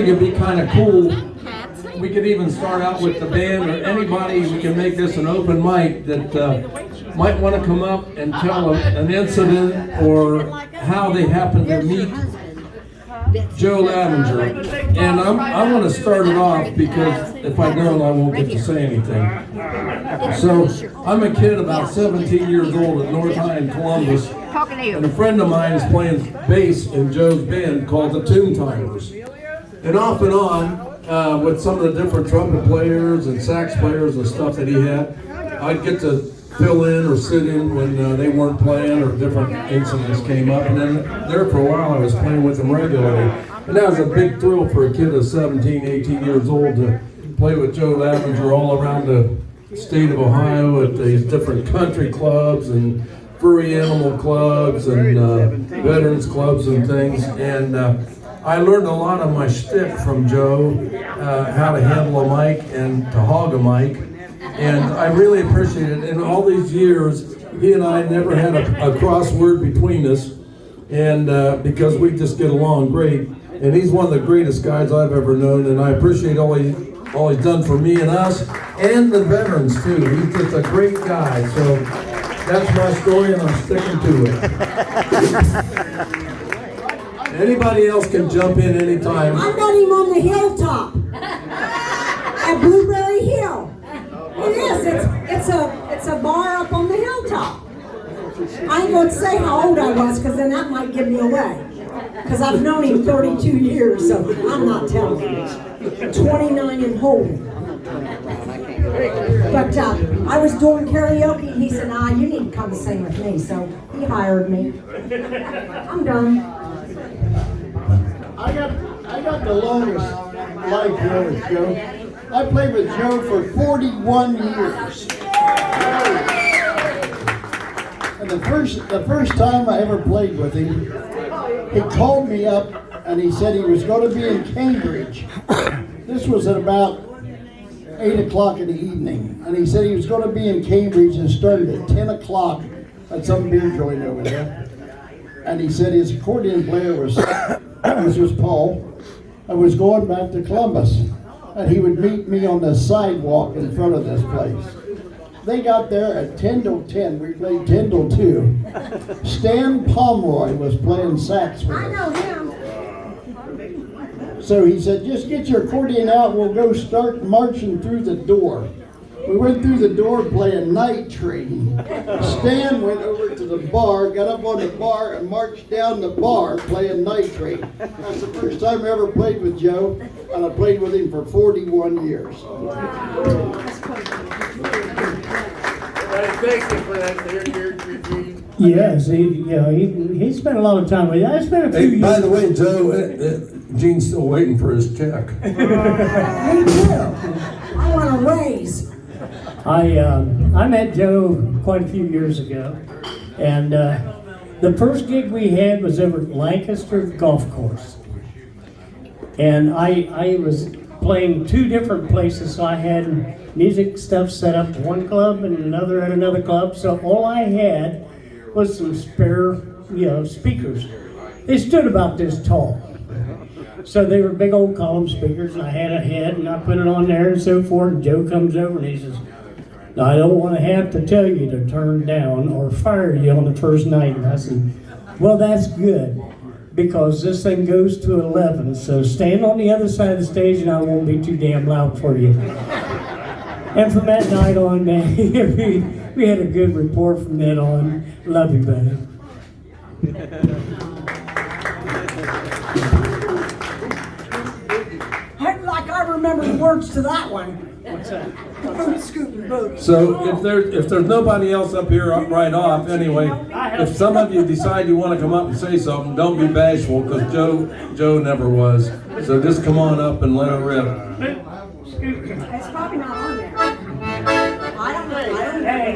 It'd be kind of cool. We could even start out with the band or anybody. We can make this an open mic that might want to come up and tell an incident or how they happen to meet Joe Lavinger. And I want to start it off because if I don't, I won't get to say anything. So I'm a kid about 17 years old at North High in Columbus, and a friend of mine is playing bass in Joe's band called the Toontimers. And off and on, with some of the different trumpet players and sax players and stuff that he had, I'd get to fill in or sit in when they weren't playing or different incidents came up. And then there for a while I was playing with them regularly. And that was a big thrill for a kid of 17, 18 years old to play with Joe Lavinger all around the state of Ohio at these different country clubs and furry animal clubs and veterans clubs and things. And I learned a lot of my shtick from Joe, how to handle a mic and to hog a mic, and I really appreciate it. In all these years, he and I never had a crossword between us, and because we just get along great. And he's one of the greatest guys I've ever known, and I appreciate all he's done for me and us, and the veterans too. He's just a great guy. So that's my story, and I'm sticking to it. Anybody else can jump in anytime. I met him on the hilltop at Blueberry Hill. It is. It's a bar up on the hilltop. I ain't going to say how old I was because then that might give me away. Because I've known him 32 years, so I'm not telling you. 29 and holding. But I was doing karaoke and he said, "Nah, you need to come sing with me." So he hired me. I'm done. I got the longest life here with Joe. I played with Joe for 41 years. And the first time I ever played with him, he called me up and he said he was going to be in Cambridge. This was at about 8 o'clock in the evening. And he said he was going to be in Cambridge and started at 10 o'clock at some beer joint over there. And he said his accordion player was Paul, and was going back to Columbus. And he would meet me on the sidewalk in front of this place. They got there at 10 till 10. We played 10 till 2. Stan Pomeroy was playing sax with us. I know him. So he said, "Just get your accordion out, we'll go start marching through the door." We went through the door playing Night Train. Stan went over to the bar, got up on the bar, and marched down the bar playing Night Train. That's the first time I ever played with Joe, and I played with him for 41 years. Thank you for that, Eugene. Yes, he spent a lot of time with you. I spent a few years. By the way, Joe, Gene's still waiting for his check. Me too. I want a raise. I met Joe quite a few years ago, and the first gig we had was over at Lancaster Golf Course, and I was playing two different places, so I had music stuff set up at one club and another at another club, so all I had was some spare, speakers. They stood about this tall. So they were big old column speakers, and I had a head, and I put it on there and so forth, and Joe comes over and he says, "Now, I don't want to have to tell you to turn down or fire you on the first night." And I said, "Well, that's good, because this thing goes to 11, so stand on the other side of the stage and I won't be too damn loud for you." And from that night on, man, we had a good rapport from then on. Love you, buddy. I remember the words to that one. What's that? Boot scooting boot. So if there's nobody else up here right off, anyway, if some of you decide you want to come up and say something, don't be bashful, because Joe never was. So just come on up and let it rip. It's probably not on there. I don't know. Hey.